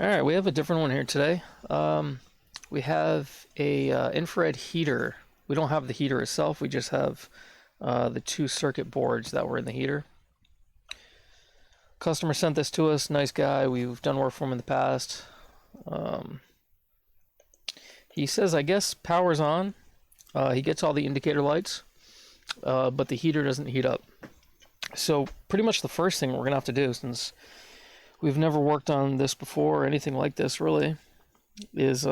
All right, we have a different one here today. We have a infrared heater. We don't have the heater itself. We just have the two circuit boards that were in the heater. Customer sent this to us. Nice guy. We've done work for him in the past. He says, I guess power's on. He gets all the indicator lights, but the heater doesn't heat up. So pretty much the first thing we're going to have to do, since we've never worked on this before or anything like this really, is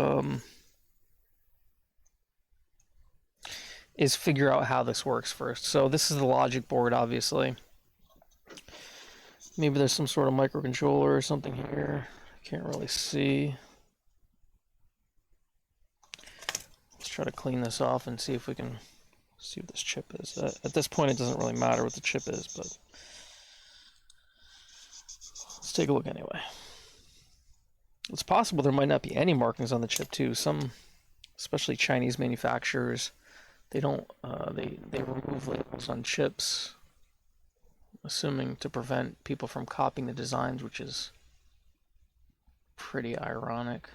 figure out how this works first. So this is the logic board, obviously. Maybe there's some sort of microcontroller or something here. Can't really see. Let's try to clean this off and see if we can see what this chip is. At this point it doesn't really matter what the chip is, but let's take a look anyway. It's possible there might not be any markings on the chip too. Some, especially Chinese manufacturers, they don't they remove labels on chips, assuming to prevent people from copying the designs, which is pretty ironic.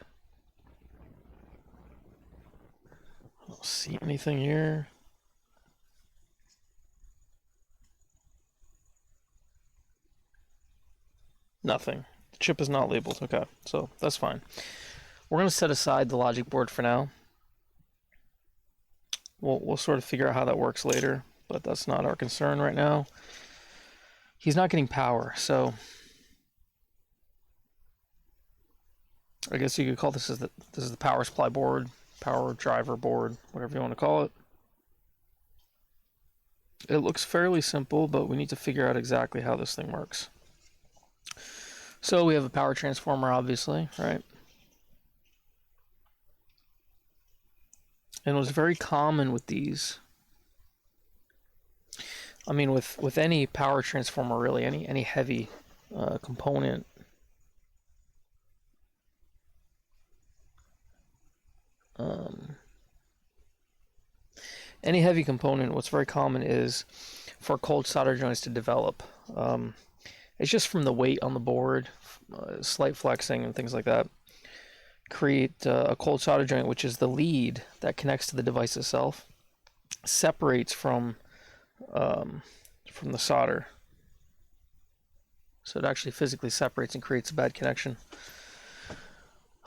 I don't see anything here. Nothing. The chip is not labeled. Okay, so that's fine. We're going to set aside the logic board for now. We'll sort of figure out how that works later, but that's not our concern right now. He's not getting power, so I guess you could call this the power supply board, power driver board, whatever you want to call it. It looks fairly simple, but we need to figure out exactly how this thing works. So we have a power transformer, obviously, right? And it was very common with these. I mean, with any power transformer, really, any heavy component. Any heavy component, what's very common is for cold solder joints to develop. It's just from the weight on the board, slight flexing and things like that, create a cold solder joint, which is the lead that connects to the device itself, separates from the solder. So it actually physically separates and creates a bad connection.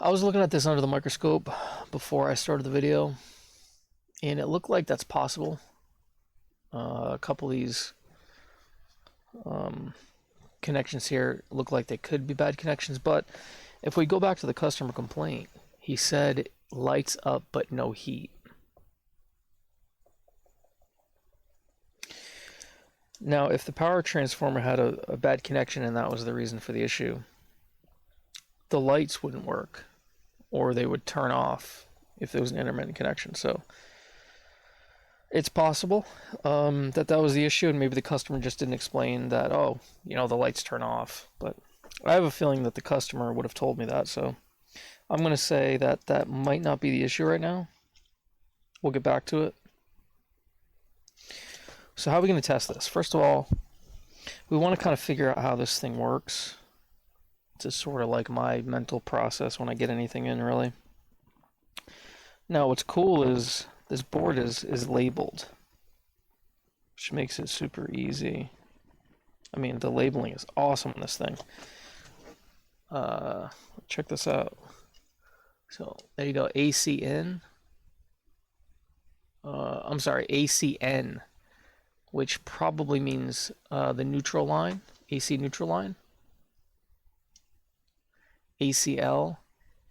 I was looking at this under the microscope before I started the video, and it looked like that's possible. A couple of these connections here look like they could be bad connections, but if we go back to the customer complaint, he said lights up but no heat. Now, if the power transformer had a bad connection and that was the reason for the issue, the lights wouldn't work, or they would turn off if there was an intermittent connection. So it's possible that was the issue, and maybe the customer just didn't explain that, oh, the lights turn off. But I have a feeling that the customer would have told me that, so I'm going to say that might not be the issue right now. We'll get back to it. So how are we going to test this? First of all, we want to kind of figure out how this thing works. It's sort of like my mental process when I get anything in, really. Now, what's cool is this board is labeled, which makes it super easy. I mean, the labeling is awesome on this thing. Check this out. So there you go, AC in. I'm sorry, ACN, which probably means the neutral line, AC neutral line. ACL,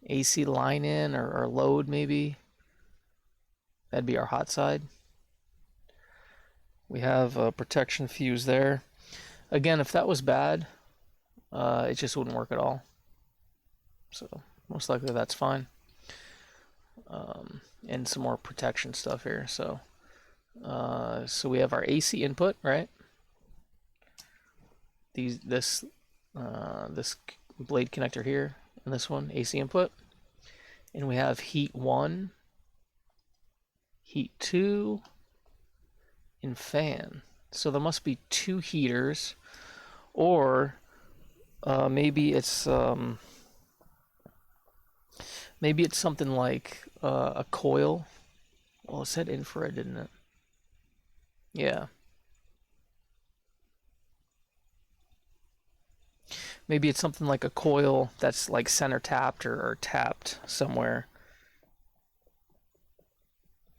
AC line in or load maybe. That'd be our hot side. We have a protection fuse there. Again, if that was bad, it just wouldn't work at all. So most likely that's fine. And some more protection stuff here. So we have our AC input, right? This blade connector here, and this one, AC input. And we have heat 1, heat 2, and fan. So there must be 2 heaters, or maybe it's Maybe it's something like a coil. Well, it said infrared, didn't it? Yeah. Maybe it's something like a coil that's like center tapped or tapped somewhere.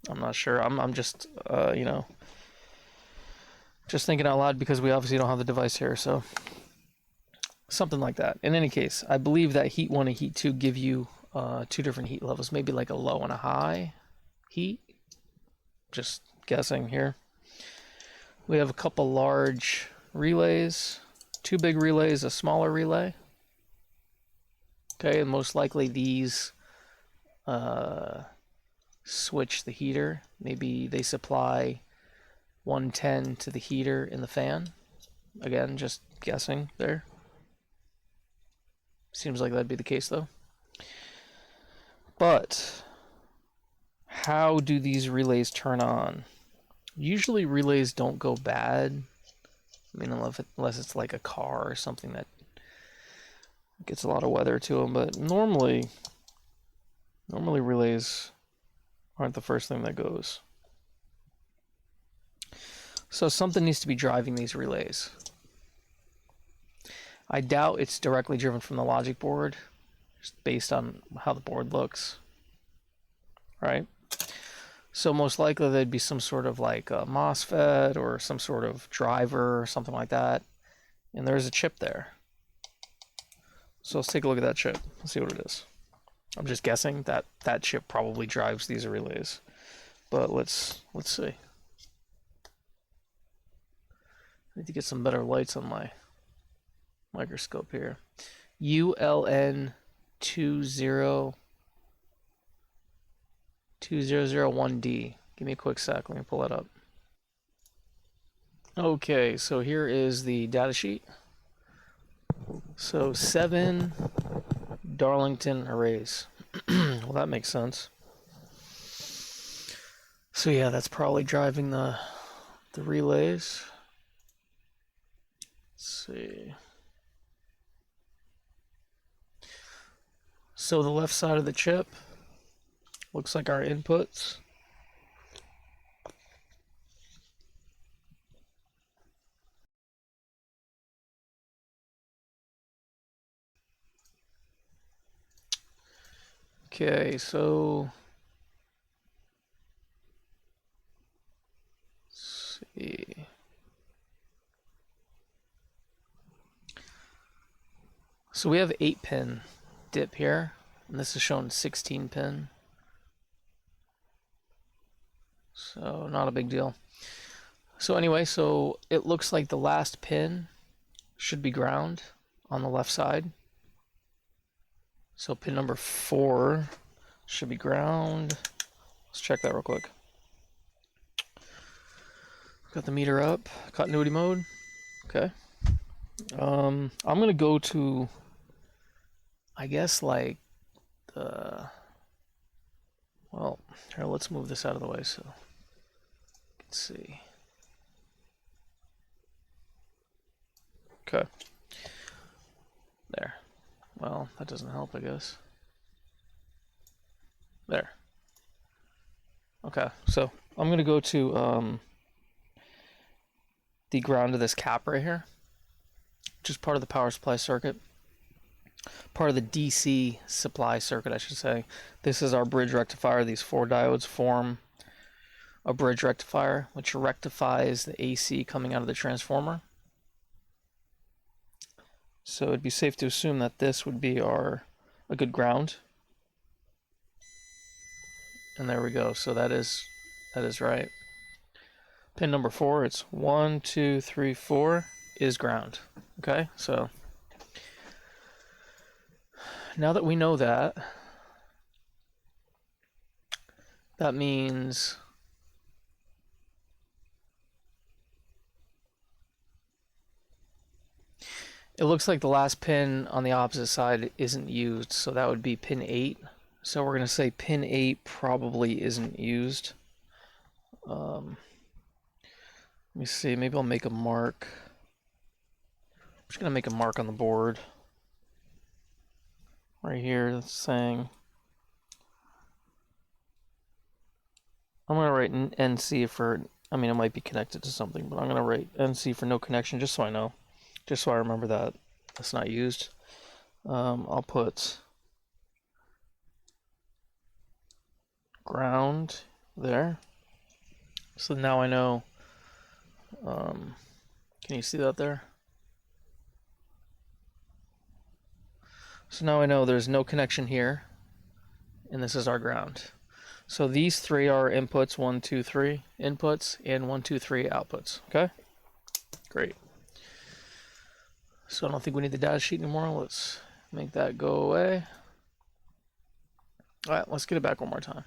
I'm not sure. I'm just just thinking out loud because we obviously don't have the device here, so something like that. In any case, I believe that heat 1 and heat 2 give you two different heat levels, maybe like a low and a high heat. Just guessing here. We have a couple large relays, two big relays, a smaller relay. Okay, and most likely these switch the heater. Maybe they supply 110 to the heater in the fan. Again, just guessing there. Seems like that'd be the case though. But how do these relays turn on? Usually relays don't go bad. I mean, unless it's like a car or something that gets a lot of weather to them. But normally relays aren't the first thing that goes. So something needs to be driving these relays. I doubt it's directly driven from the logic board, just based on how the board looks. Right? So most likely there'd be some sort of like a MOSFET or some sort of driver or something like that. And there's a chip there. So let's take a look at that chip. Let's see what it is. I'm just guessing that that chip probably drives these relays. But let's see. I need to get some better lights on my microscope here. ULN2001D. Give me a quick sec. Let me pull that up. Okay, so here is the data sheet. So 7 Darlington arrays. Well, that makes sense. So yeah, that's probably driving the relays. Let's see. So the left side of the chip looks like our inputs. Okay, so let's see. So we have 8-pin dip here, and this is shown 16-pin. So not a big deal. So anyway, so it looks like the last pin should be ground on the left side. So pin number 4 should be ground. Let's check that real quick. Got the meter up, continuity mode. Okay. I'm gonna go to, I guess, like the, well, here, let's move this out of the way so you can see. Okay. There. Well, that doesn't help, I guess. There. Okay, so I'm gonna go to the ground of this cap right here, which is part of the power supply circuit. Part of the DC supply circuit, I should say. This is our bridge rectifier. These 4 diodes form a bridge rectifier, which rectifies the AC coming out of the transformer. So it'd be safe to assume that this would be a good ground. And there we go. So that is right. Pin number 4, it's 1, 2, 3, 4 is ground. Okay, so now that we know that, that means it looks like the last pin on the opposite side isn't used, so that would be pin 8. So we're going to say pin 8 probably isn't used. Let me see, maybe I'll make a mark. I'm just going to make a mark on the board right here that's saying I'm gonna write NC for, I mean, it might be connected to something, but I'm gonna write NC for no connection, just so I know, just so I remember that it's not used. I'll put ground there. So now I know. Can you see that there? So now I know there's no connection here, and this is our ground. So these three are inputs, 1, 2, 3 inputs, and 1, 2, 3 outputs. Okay? Great. So I don't think we need the data sheet anymore. Let's make that go away. All right, let's get it back one more time.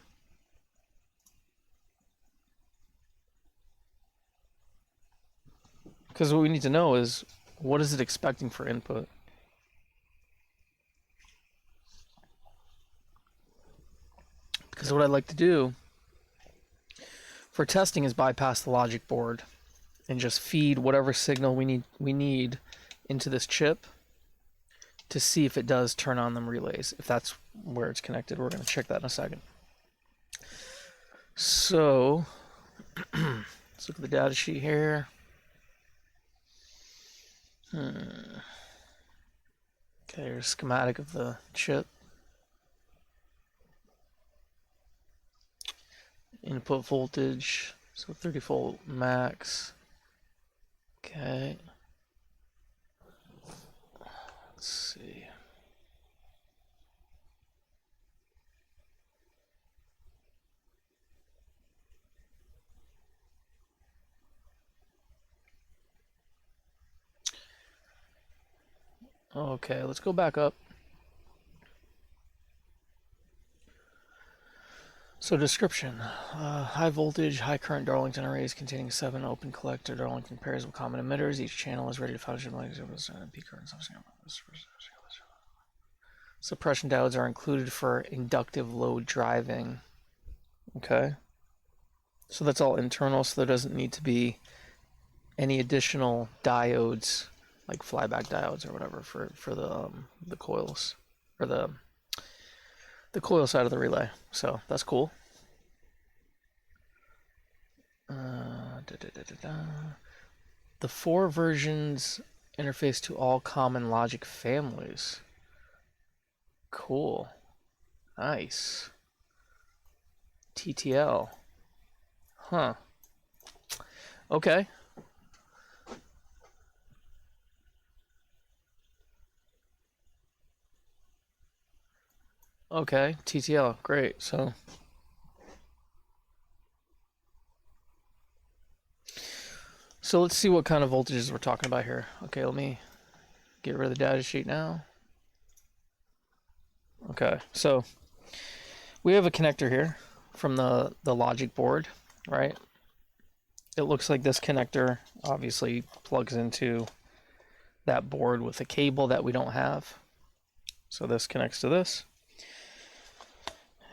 Because what we need to know is, what is it expecting for input? Because what I'd like to do for testing is bypass the logic board and just feed whatever signal we need into this chip to see if it does turn on them relays. If that's where it's connected, we're going to check that in a second. So let's look at the data sheet here. Okay, here's a schematic of the chip. Input voltage, so 30 volt max. Okay. Let's see. Okay, let's go back up. So description, high voltage, high current Darlington arrays containing 7 open collector Darlington pairs with common emitters. Each channel is ready to function like peak current. Suppression diodes are included for inductive load driving. Okay. So that's all internal, so there doesn't need to be any additional diodes, like flyback diodes or whatever, for the coils, or the coil side of the relay. So that's cool. The 4 versions interface to all common logic families. Cool. Nice. TTL. Huh. Okay. Okay, TTL, great. So let's see what kind of voltages we're talking about here. Okay, let me get rid of the data sheet now. Okay, so we have a connector here from the logic board, right? It looks like this connector obviously plugs into that board with a cable that we don't have. So this connects to this.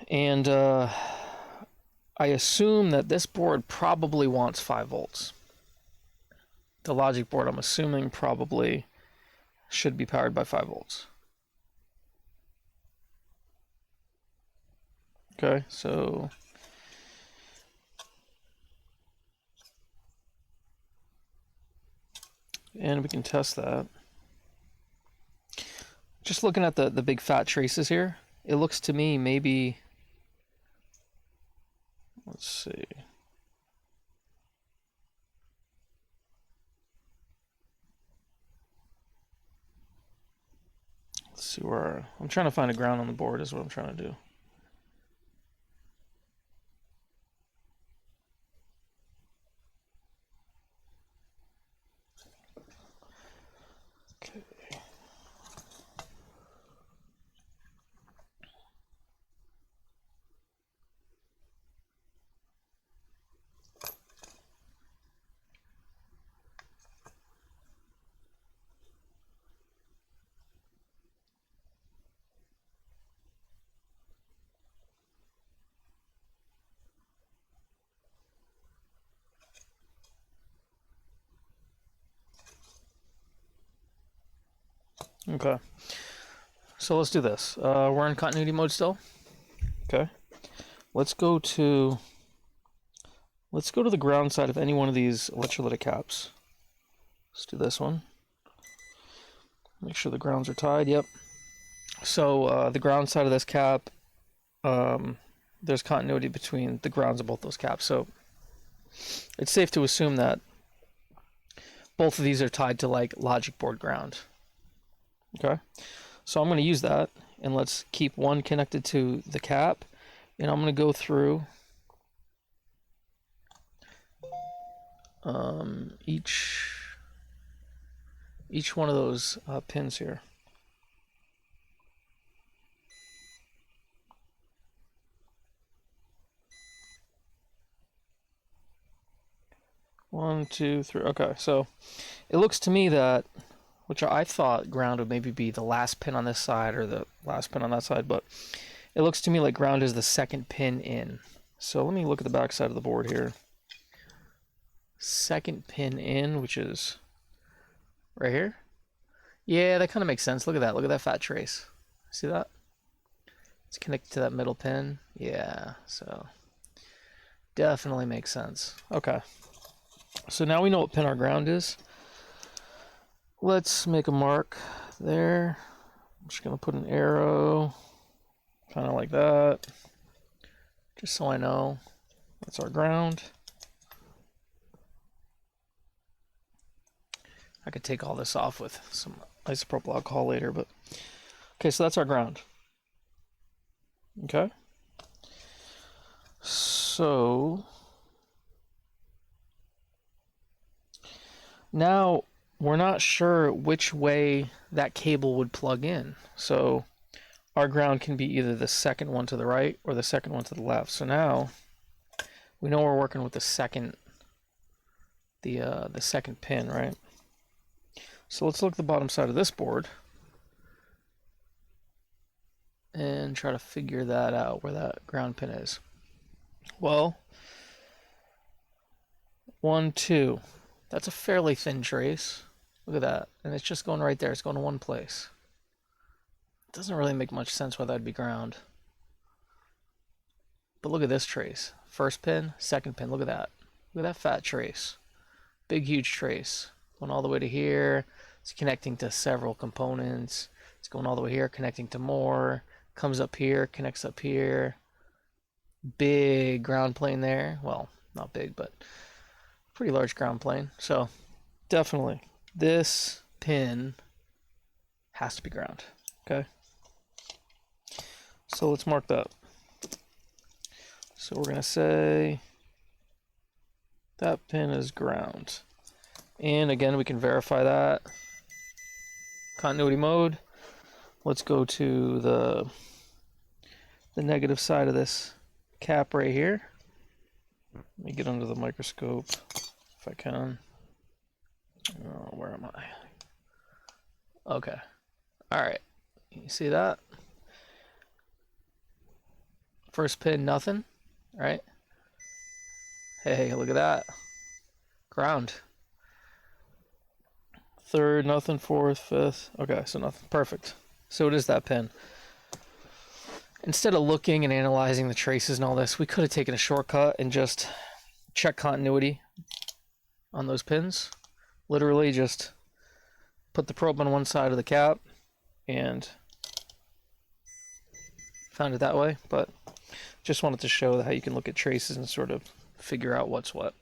And I assume that this board probably wants 5 volts. The logic board, I'm assuming, probably should be powered by 5 volts. Okay, so and we can test that. Just looking at the big fat traces here, it looks to me maybe, let's see. Let's see where, I'm trying to find a ground on the board is what I'm trying to do. Okay. Okay. So let's do this. We're in continuity mode still. Okay. Let's go to Let's go to the ground side of any one of these electrolytic caps. Let's do this one. Make sure the grounds are tied. Yep. So the ground side of this cap, there's continuity between the grounds of both those caps. So it's safe to assume that both of these are tied to like logic board ground. Okay. So I'm going to use that, and let's keep one connected to the cap, and I'm going to go through each one of those pins here. One, two, three. Okay, so it looks to me that, which I thought ground would maybe be the last pin on this side or the last pin on that side, but it looks to me like ground is the second pin in. So let me look at the back side of the board here. Second pin in, which is right here. Yeah, that kind of makes sense. Look at that. Look at that fat trace. See that? It's connected to that middle pin. Yeah, so definitely makes sense. Okay. So now we know what pin our ground is. Let's make a mark there. I'm just going to put an arrow kind of like that, just so I know that's our ground. I could take all this off with some isopropyl alcohol later, but okay, so that's our ground. Okay. So now we're not sure which way that cable would plug in. So our ground can be either the second one to the right or the second one to the left. So now we know we're working with the second pin, right? So let's look at the bottom side of this board and try to figure that out, where that ground pin is. Well, 1, 2. That's a fairly thin trace. Look at that. And it's just going right there. It's going to one place. It doesn't really make much sense why that'd be ground. But look at this trace. First pin, second pin. Look at that. Look at that fat trace. Big, huge trace. Going all the way to here. It's connecting to several components. It's going all the way here, connecting to more. Comes up here, connects up here. Big ground plane there. Well, not big, but pretty large ground plane. So definitely this pin has to be ground. Okay. So let's mark that. So we're going to say that pin is ground. And again, we can verify that. Continuity mode. Let's go to the negative side of this cap right here. Let me get under the microscope if I can. Oh, where am I? Okay. All right. You see that? First pin, nothing. Right? Hey, look at that. Ground. Third, nothing. Fourth, fifth. Okay, so nothing. Perfect. So it is that pin. Instead of looking and analyzing the traces and all this, we could have taken a shortcut and just check continuity on those pins. Literally just put the probe on one side of the cap and found it that way. But just wanted to show how you can look at traces and sort of figure out what's what.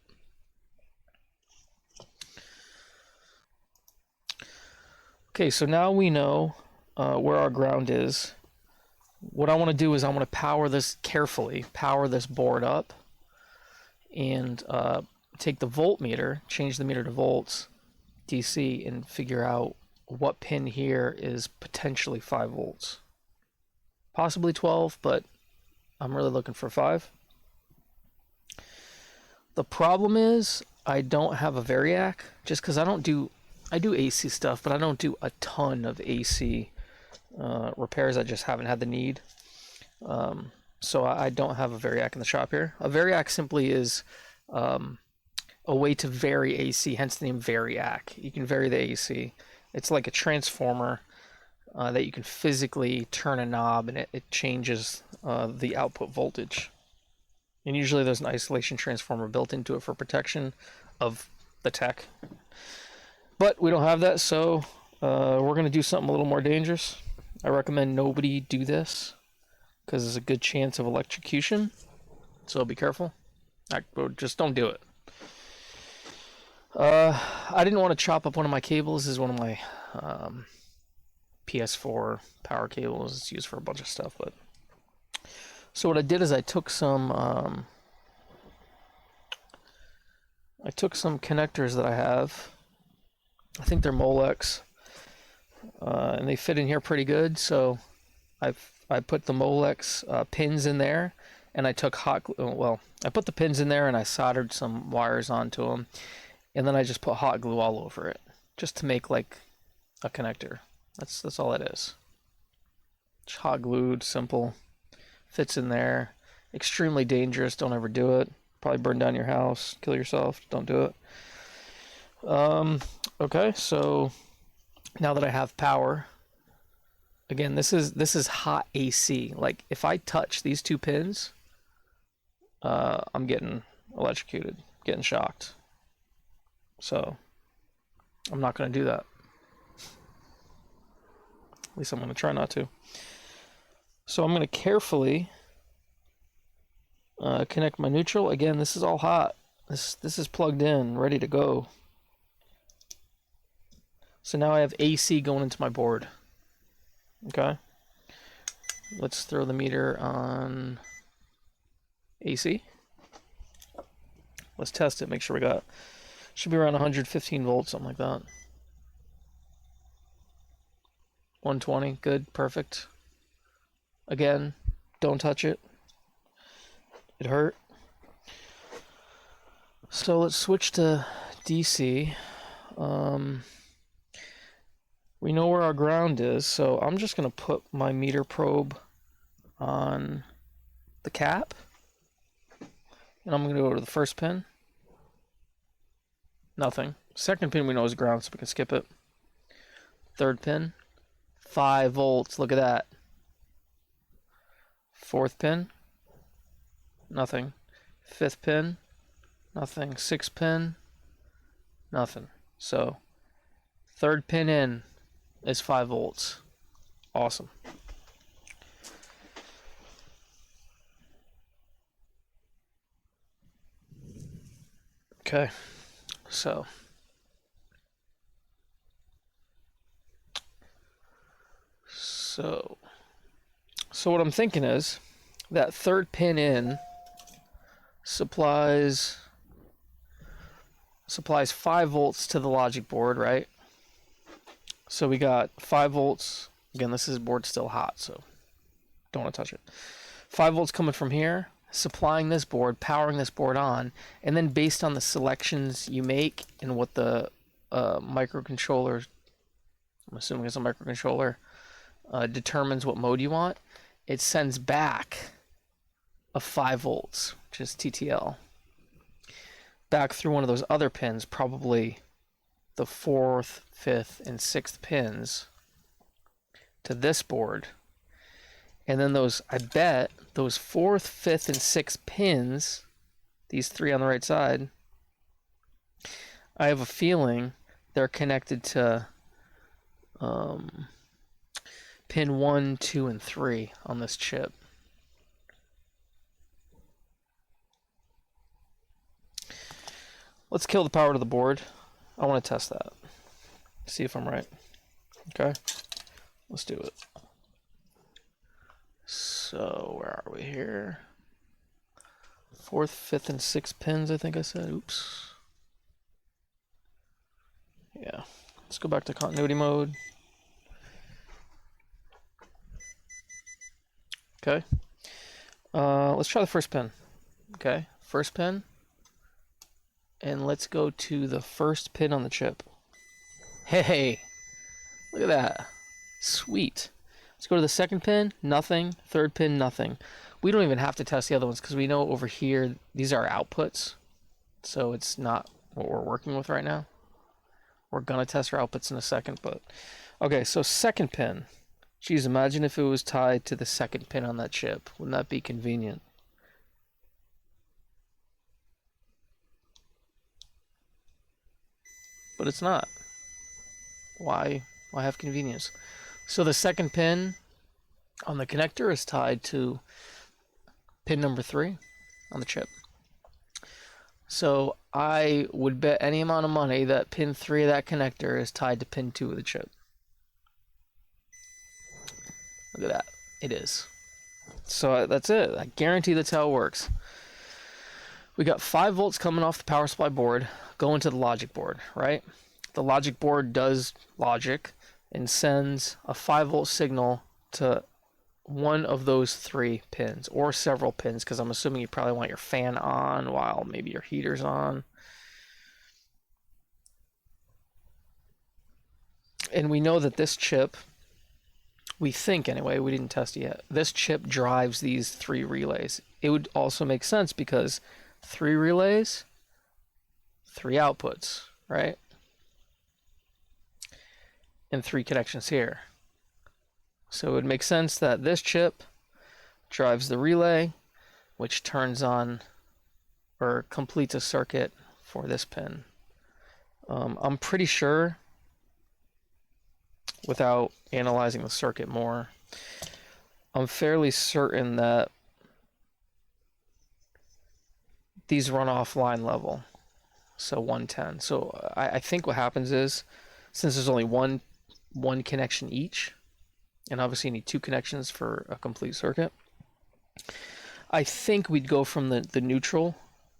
Okay, so now we know where our ground is. What I want to do is I want to power this carefully, power this board up, and take the voltmeter, change the meter to volts, DC, and figure out what pin here is potentially 5 volts. Possibly 12, but I'm really looking for 5. The problem is I don't have a variac, just because I do AC stuff, but I don't do a ton of AC repairs. I just haven't had the need. So I don't have a variac in the shop here. A variac simply is a way to vary AC, hence the name variac. You can vary the AC. It's like a transformer that you can physically turn a knob and it changes the output voltage. And usually there's an isolation transformer built into it for protection of the tech. But we don't have that, so we're going to do something a little more dangerous. I recommend nobody do this because there's a good chance of electrocution. So be careful. Just don't do it. I didn't want to chop up one of my cables. This is one of my PS4 power cables. It's used for a bunch of stuff. But so what I did is I took some connectors that I have. I think they're Molex, and they fit in here pretty good. So I put the Molex pins in there, and I took hot glue. Well, I put the pins in there, and I soldered some wires onto them, and then I just put hot glue all over it, just to make like a connector. That's all it is. Just hot glued, simple, fits in there. Extremely dangerous. Don't ever do it. Probably burn down your house, kill yourself. Don't do it. Okay, so now that I have power, again, this is hot AC. Like if I touch these two pins, I'm getting electrocuted, getting shocked. So I'm not going to do that. At least I'm going to try not to. So I'm going to carefully connect my neutral. Again, this is all hot. This is plugged in, ready to go. So now I have AC going into my board. Okay. Let's throw the meter on AC. Let's test it, make sure we got, should be around 115 volts, something like that. 120, good, perfect. Again, don't touch it. It hurt. So let's switch to DC. We know where our ground is, so I'm just going to put my meter probe on the cap. And I'm going to go to the first pin. Nothing. Second pin we know is ground, so we can skip it. Third pin, 5 volts, look at that. Fourth pin, nothing. Fifth pin, nothing. Sixth pin, nothing. So, third pin in is 5 volts. Awesome. Okay, so what I'm thinking is that third pin in supplies 5 volts to the logic board, right? So we got 5 volts. Again, this is board still hot, so don't want to touch it. 5 volts coming from here, supplying this board, powering this board on, and then based on the selections you make and what the microcontroller, I'm assuming it's a microcontroller, determines what mode you want, it sends back a 5 volts, which is TTL, back through one of those other pins, probably the 4th, 5th, and 6th pins, to this board. And then I bet those 4th, 5th, and 6th pins, these 3 on the right side, I have a feeling they're connected to pin 1, 2, and 3 on this chip. Let's kill the power to the board. I want to test that. See if I'm right. Okay. Let's do it. So, where are we here? 4th, 5th, and 6th pins, I think I said. Oops. Yeah. Let's go back to continuity mode. Okay. Let's try the first pin. Okay. First pin. And let's go to the first pin on the chip. Hey! Look at that. Sweet. Let's go to the second pin. Nothing. Third pin. Nothing. We don't even have to test the other ones because we know over here these are outputs. So it's not what we're working with right now. We're going to test our outputs in a second. But okay, so second pin. Geez, imagine if it was tied to the second pin on that chip. Wouldn't that be convenient? but it's not. Why have convenience? So the second pin on the connector is tied to pin number 3 on the chip. So I would bet any amount of money that pin 3 of that connector is tied to pin 2 of the chip. Look at that. It is. So that's it. I guarantee that's how it works. We got 5 volts coming off the power supply board going to the logic board, right? The logic board does logic and sends a 5-volt signal to one of those 3 pins, or several pins, because I'm assuming you probably want your fan on while maybe your heater's on. And we know that this chip, we think anyway, we didn't test it yet, this chip drives these 3 relays. It would also make sense because 3 relays, 3 outputs, right? And 3 connections here. So it would make sense that this chip drives the relay, which turns on or completes a circuit for this pin. I'm pretty sure, without analyzing the circuit more, I'm fairly certain that these run off line level, so 110. So I think what happens is, since there's only one connection each, and obviously you need 2 connections for a complete circuit, I think we'd go from the neutral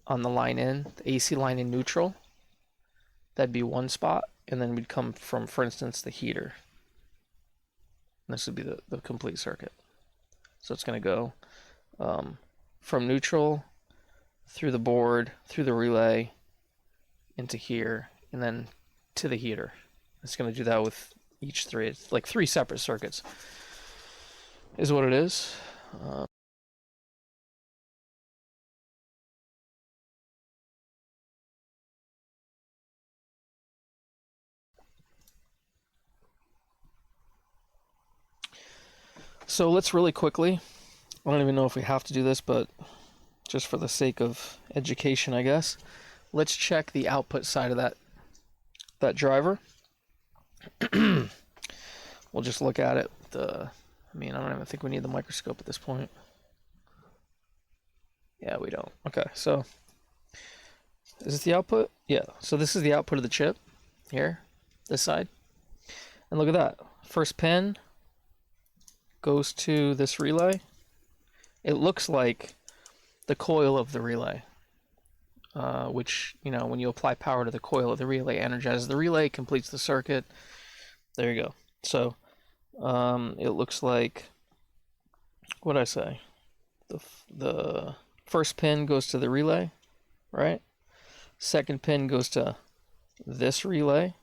on the line in, the AC line in neutral. That'd be one spot, and then we'd come from, for instance, the heater. And this would be the complete circuit. So it's going to go from neutral through the board, through the relay, into here, and then to the heater. It's going to do that with each 3. It's like 3 separate circuits is what it is. So let's really quickly, I don't even know if we have to do this, but just for the sake of education, I guess, let's check the output side of that driver. We'll just look at it. I don't even think we need the microscope at this point. Yeah, we don't. Okay, so is this the output? Yeah, so this is the output of the chip here, this side. And look at that. First pin goes to this relay. It looks like the coil of the relay, which, when you apply power to the coil of the relay, energizes the relay, completes the circuit. There you go. So it looks like, what did I say? The first pin goes to the relay, right? Second pin goes to this relay.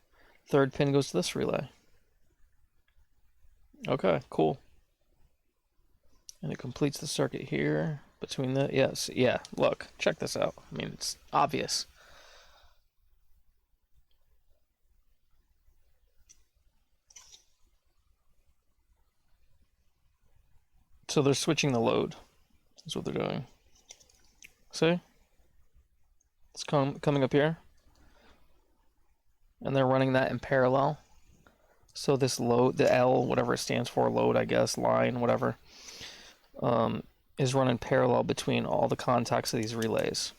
Third pin goes to this relay. Okay, cool. And it completes the circuit here between the, yes, yeah, look, check this out. I mean, it's obvious. So they're switching the load. That's what they're doing. See? It's coming up here. And they're running that in parallel. So this load, the L, whatever it stands for, load, I guess, line, whatever, is running parallel between all the contacts of these relays.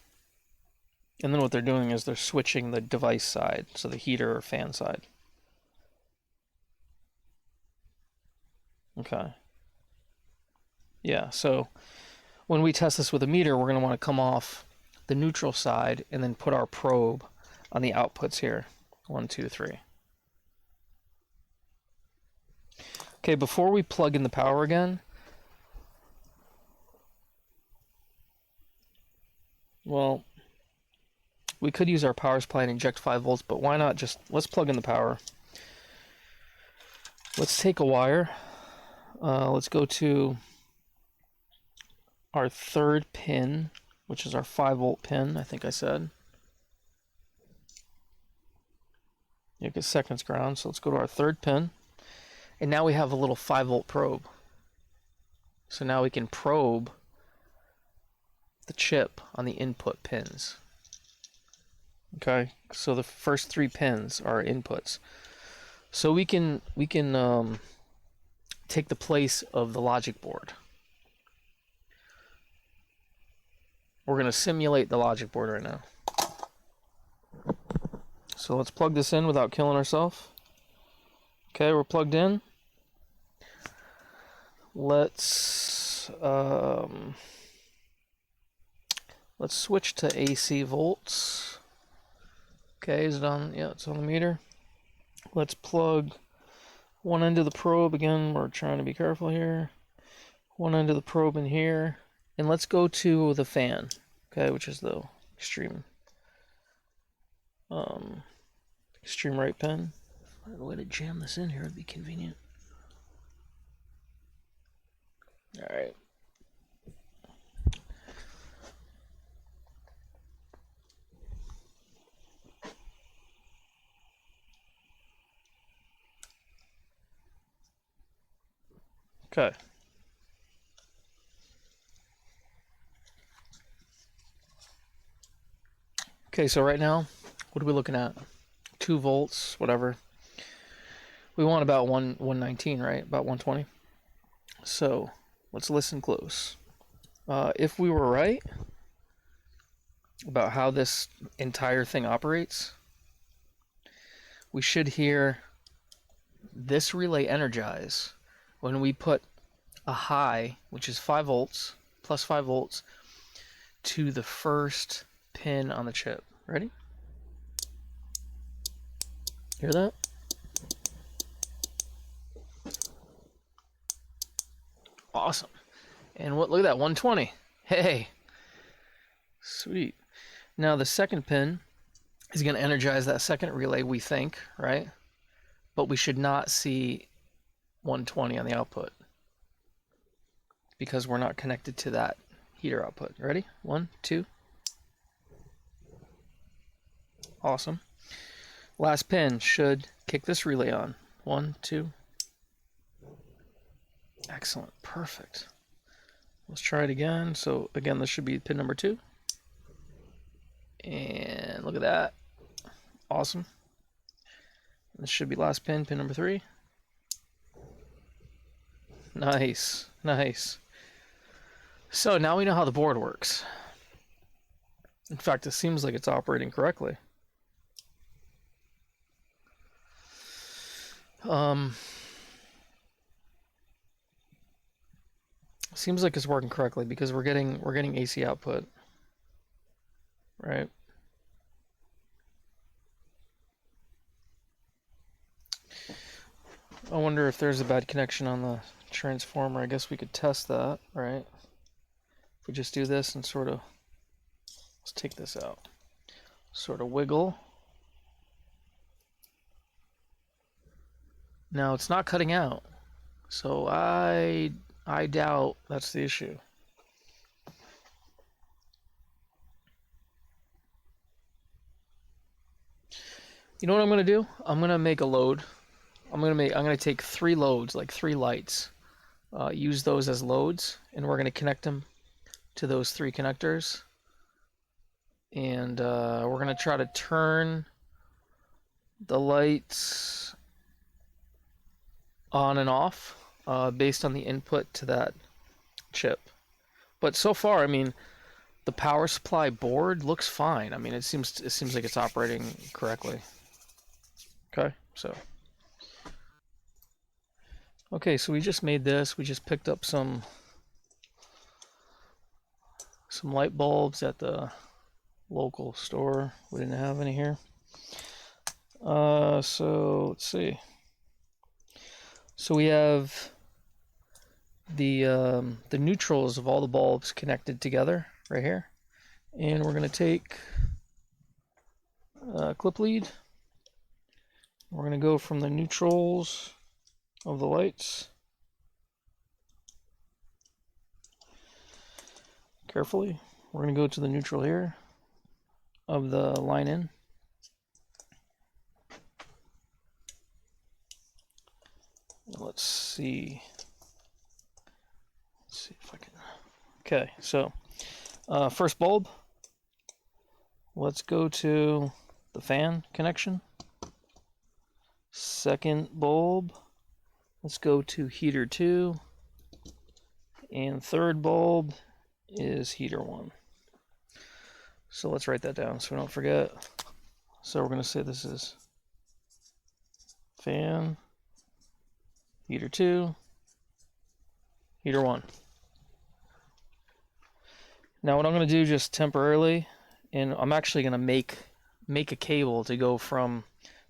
And then what they're doing is they're switching the device side, so the heater or fan side. Okay. Yeah, so when we test this with a meter, we're going to want to come off the neutral side and then put our probe on the outputs here. 1, 2, 3. Okay, before we plug in the power again, well, we could use our power supply and inject 5 volts, but why not just, let's plug in the power. Let's take a wire. Let's go to our 3rd pin, which is our 5-volt pin, I think I said. Yeah, because second's ground, so let's go to our 3rd pin. And now we have a little 5-volt probe. So now we can probe the chip on the input pins. Okay, so the first 3 pins are inputs. So we can take the place of the logic board. We're going to simulate the logic board right now. So let's plug this in without killing ourselves. Okay, we're plugged in. Let's switch to AC volts. Okay, is it on? Yeah, it's on the meter. Let's plug one end of the probe. Again, we're trying to be careful here. One end of the probe in here. And let's go to the fan, okay, which is the extreme right pin. Find a way to jam this in here would be convenient. All right. Okay. Okay, so right now, what are we looking at? 2 volts, whatever. We want about 119, right? About 120. So let's listen close. If we were right about how this entire thing operates, we should hear this relay energize when we put a high, which is 5 volts, plus 5 volts, to the first pin on the chip. Ready? Hear that? Awesome. And what? Look at that, 120. Hey, sweet. Now the second pin is going to energize that second relay, we think, right? But we should not see 120 on the output because we're not connected to that heater output. Ready? 1, 2. Awesome. Last pin should kick this relay on. 1, 2. Excellent. Perfect. Let's try it again. So again, this should be pin number 2. And look at that. Awesome. This should be last pin, pin number 3. Nice. Nice. So now we know how the board works. In fact, it seems like it's operating correctly. Seems like it's working correctly because we're getting AC output, right? I wonder if there's a bad connection on the transformer. I guess we could test that, right? If we just do this and sort of, let's take this out, sort of wiggle. Now it's not cutting out, so I doubt that's the issue. You know what I'm gonna do? I'm gonna make a load. I'm gonna take 3 loads, like 3 lights. Use those as loads, and we're gonna connect them to those 3 connectors. And we're gonna try to turn the lights on and off based on the input to that chip. But so far, I mean, the power supply board looks fine. I mean, it seems like it's operating correctly. Okay, so we just made this. We just picked up some light bulbs at the local store. We didn't have any here. So let's see. So we have the neutrals of all the bulbs connected together right here, and we're going to take a clip lead. We're going to go from the neutrals of the lights carefully. We're going to go to the neutral here of the line in. Let's see if I can. Okay, so first bulb. Let's go to the fan connection. Second bulb, let's go to heater 2. And third bulb is heater 1. So let's write that down so we don't forget. So we're going to say this is fan, heater 2, heater 1. Now what I'm going to do just temporarily, and I'm actually going to make a cable to go from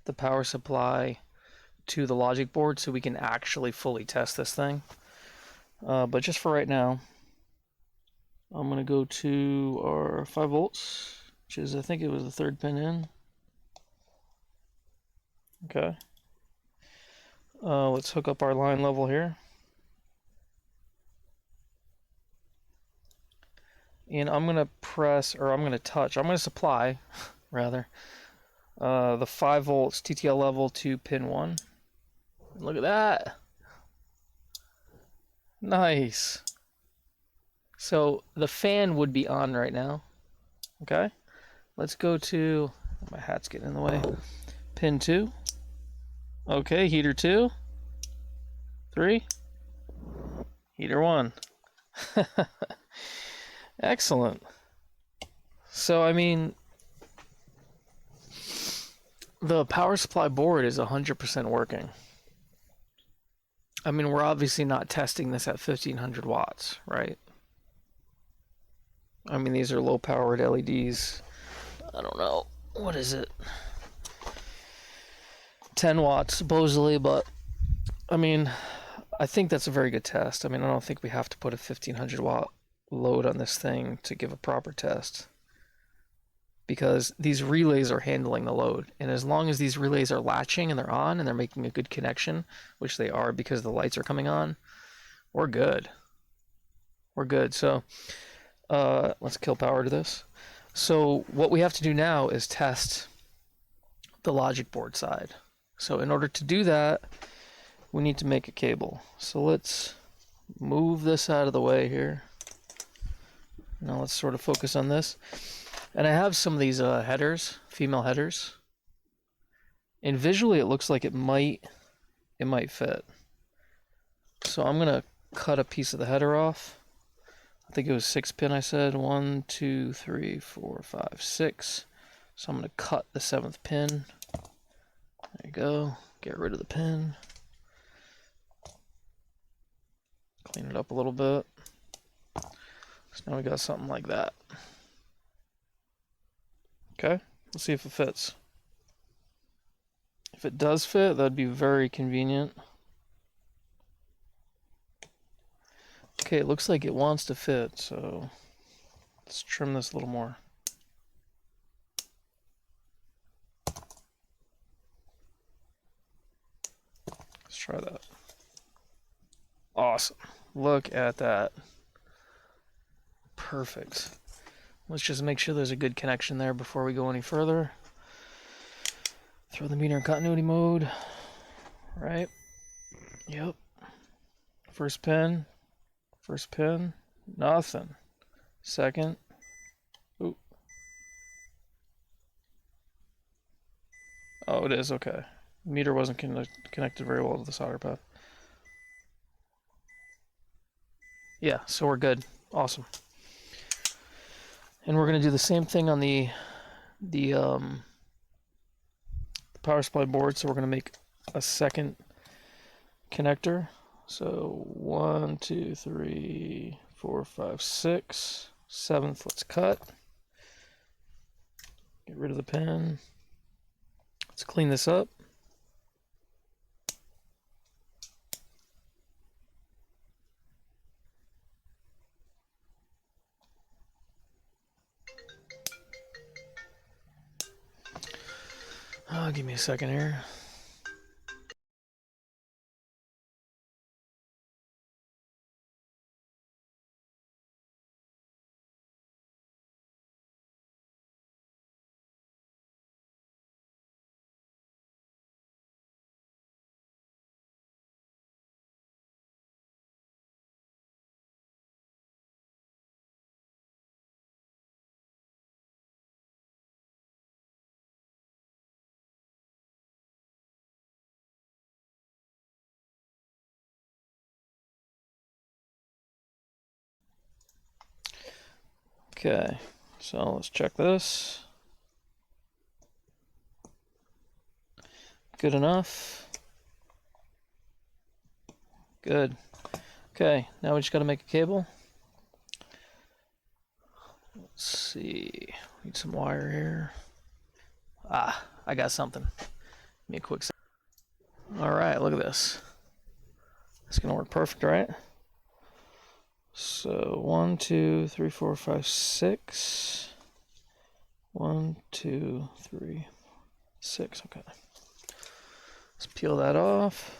the power supply to the logic board so we can actually fully test this thing. But just for right now, I'm going to go to our 5 volts, which is, I think it was the third pin in. Okay. Let's hook up our line level here. And I'm going to press, or I'm going to touch, I'm going to supply, rather, the 5 volts TTL level to pin 1. Look at that. Nice. So the fan would be on right now. Okay. Let's go to, my hat's getting in the way, pin 2. Okay, heater 2. 3. Heater 1. Excellent. So, I mean, the power supply board is 100% working. I mean, we're obviously not testing this at 1500 watts, right? I mean, these are low-powered LEDs. I don't know. What is it? 10 watts, supposedly, but, I mean, I think that's a very good test. I mean, I don't think we have to put a 1500 watt load on this thing to give a proper test, because these relays are handling the load, and as long as these relays are latching and they're on and they're making a good connection, which they are because the lights are coming on, we're good. We're good. So let's kill power to this. So what we have to do now is test the logic board side. So in order to do that, we need to make a cable. So let's move this out of the way here. Now let's sort of focus on this. And I have some of these headers, female headers. And visually it looks like it might fit. So I'm gonna cut a piece of the header off. I think it was 6 pin I said. 1, 2, 3, 4, 5, 6. So I'm gonna cut the 7th pin. There you go. Get rid of the pin. Clean it up a little bit. So now we got something like that. Okay, let's see if it fits. If it does fit, that'd be very convenient. Okay, it looks like it wants to fit, so let's trim this a little more. Let's try that. Awesome. Look at that. Perfect. Let's just make sure there's a good connection there before we go any further. Throw the meter in continuity mode. Right. Yep. First pin. First pin. Nothing. Second. Ooh. Oh, it is. Okay. Meter wasn't connected very well to the solder pad. Yeah, so we're good. Awesome. And we're going to do the same thing on the power supply board. So we're going to make a second connector. So 1, 2, 3, 4, 5, 6. 7th, let's cut. Get rid of the pin. Let's clean this up. Give me a second here. Okay, so let's check this. Good enough. Good. Okay, now we just gotta make a cable. Let's see. Need some wire here. Ah, I got something. Give me a quick second. Alright, look at this. It's gonna work perfect, right? So 1, 2, 3, 4, 5, 6. 1, 2, 3, 6. Okay. Let's peel that off.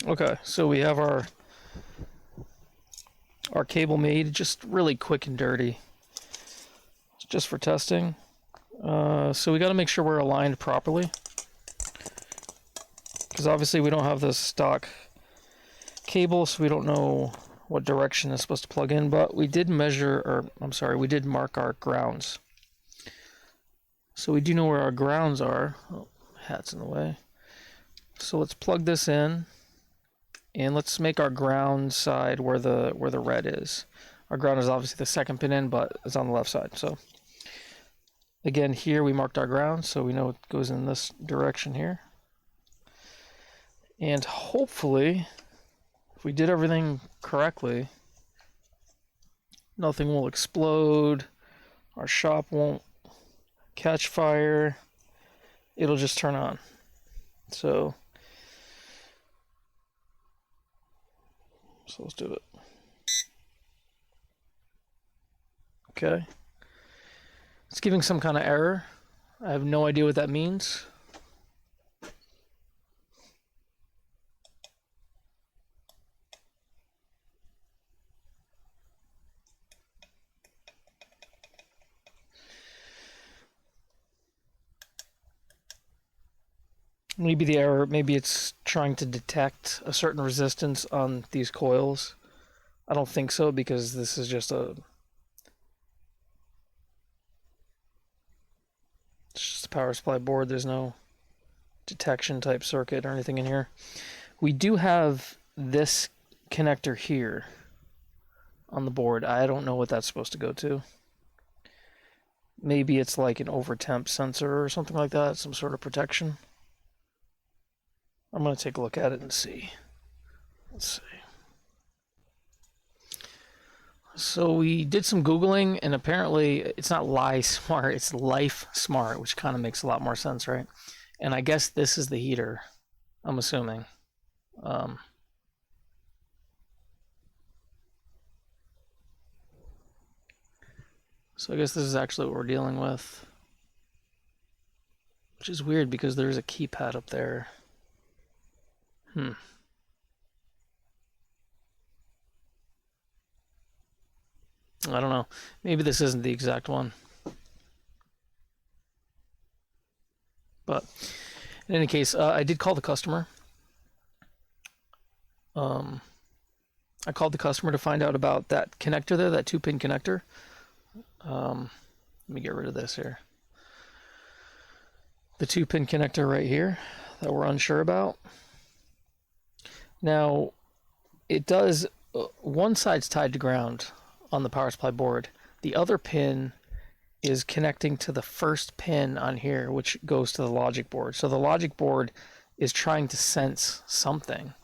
Okay, so we have our cable made, just really quick and dirty. It's just for testing. So we got to make sure we're aligned properly, because obviously we don't have the stock cable, so we don't know what direction it's supposed to plug in, but we did measure, or I'm sorry, we did mark our grounds. So we do know where our grounds are. Oh, hat's in the way. So let's plug this in, and let's make our ground side where the red is. Our ground is obviously the second pin in, but it's on the left side. So again, here we marked our ground, so we know it goes in this direction here. And hopefully, if we did everything correctly, nothing will explode, our shop won't catch fire, it'll just turn on. So let's do it. Okay. It's giving some kind of error. I have no idea what that means. Maybe the error, maybe it's trying to detect a certain resistance on these coils. I don't think so, because this is just it's just a power supply board. There's no detection type circuit or anything in here. We do have this connector here on the board. I don't know what that's supposed to go to. Maybe it's like an over temp sensor or something like that, some sort of protection. I'm going to take a look at it and see. Let's see. So we did some Googling, and apparently it's not Lifesmart, it's Lifesmart, which kind of makes a lot more sense, right? And I guess this is the heater, I'm assuming. So I guess this is actually what we're dealing with. Which is weird, because there's a keypad up there. I don't know. Maybe this isn't the exact one. But in any case, I did call the customer. I called the customer to find out about that connector there, that 2-pin connector. Let me get rid of this here. The 2-pin connector right here. that we're unsure about. Now, it does, one side's tied to ground on the power supply board. The other pin is connecting to the first pin on here, which goes to the logic board. So the logic board is trying to sense something.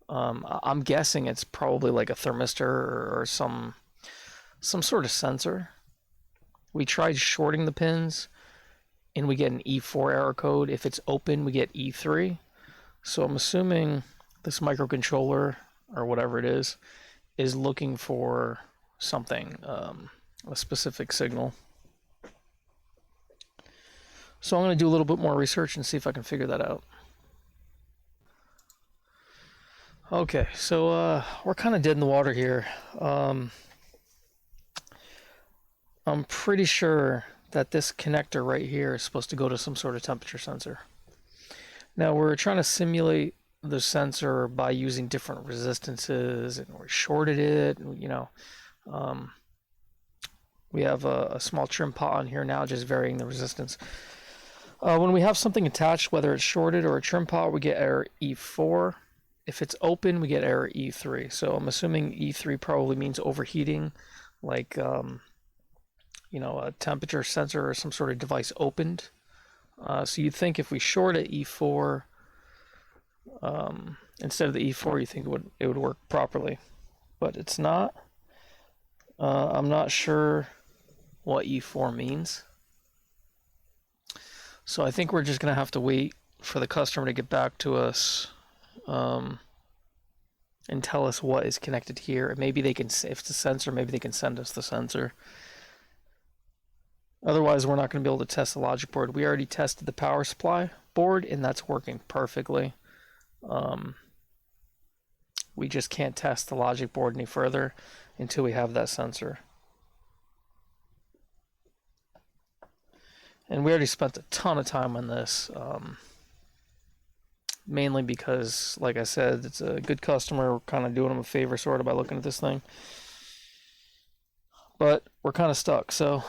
I'm guessing it's probably like a thermistor or some sort of sensor. We tried shorting the pins, and we get an E4 error code. If it's open, we get E3. So I'm assuming this microcontroller, or whatever it is looking for something, a specific signal. So I'm going to do a little bit more research and see if I can figure that out. Okay, so we're kind of dead in the water here. I'm pretty sure that this connector right here is supposed to go to some sort of temperature sensor. Now we're trying to simulate the sensor by using different resistances, and we shorted it, you know. We have a small trim pot on here now, just varying the resistance. When we have something attached, whether it's shorted or a trim pot, we get error E4. If it's open, we get error E3. So I'm assuming E3 probably means overheating, like you know, a temperature sensor or some sort of device opened. So you'd think if we short at E4 instead of the E4, you think it would work properly, but it's not. I'm not sure what E4 means, so I think we're just gonna have to wait for the customer to get back to us and tell us what is connected here. Maybe they can, if it's a sensor, maybe they can send us the sensor. Otherwise, we're not going to be able to test the logic board. We already tested the power supply board, and that's working perfectly. We just can't test the logic board any further until we have that sensor. And we already spent a ton of time on this, mainly because, like I said, it's a good customer. We're kind of doing them a favor, sort of, by looking at this thing. But we're kind of stuck, so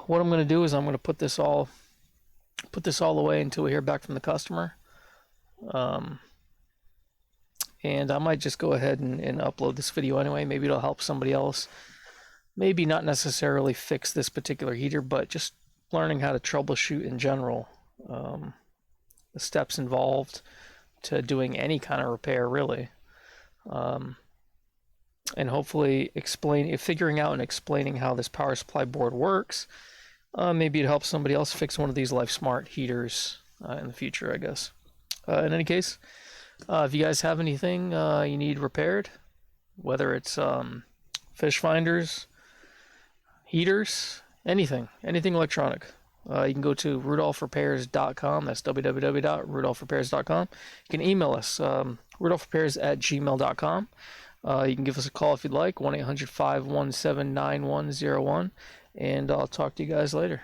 what I'm going to do is I'm going to put this all away until we hear back from the customer. And I might just go ahead and upload this video anyway. Maybe it'll help somebody else. Maybe not necessarily fix this particular heater, but just learning how to troubleshoot in general. The steps involved to doing any kind of repair, really. And hopefully figuring out and explaining how this power supply board works. Maybe it helps somebody else fix one of these Lifesmart heaters in the future, I guess. In any case, if you guys have anything you need repaired, whether it's fish finders, heaters, anything electronic, you can go to rudolphrepairs.com. That's www.rudolphrepairs.com. You can email us, rudolphrepairs@gmail.com. You can give us a call if you'd like, 1-800-517-9101. And I'll talk to you guys later.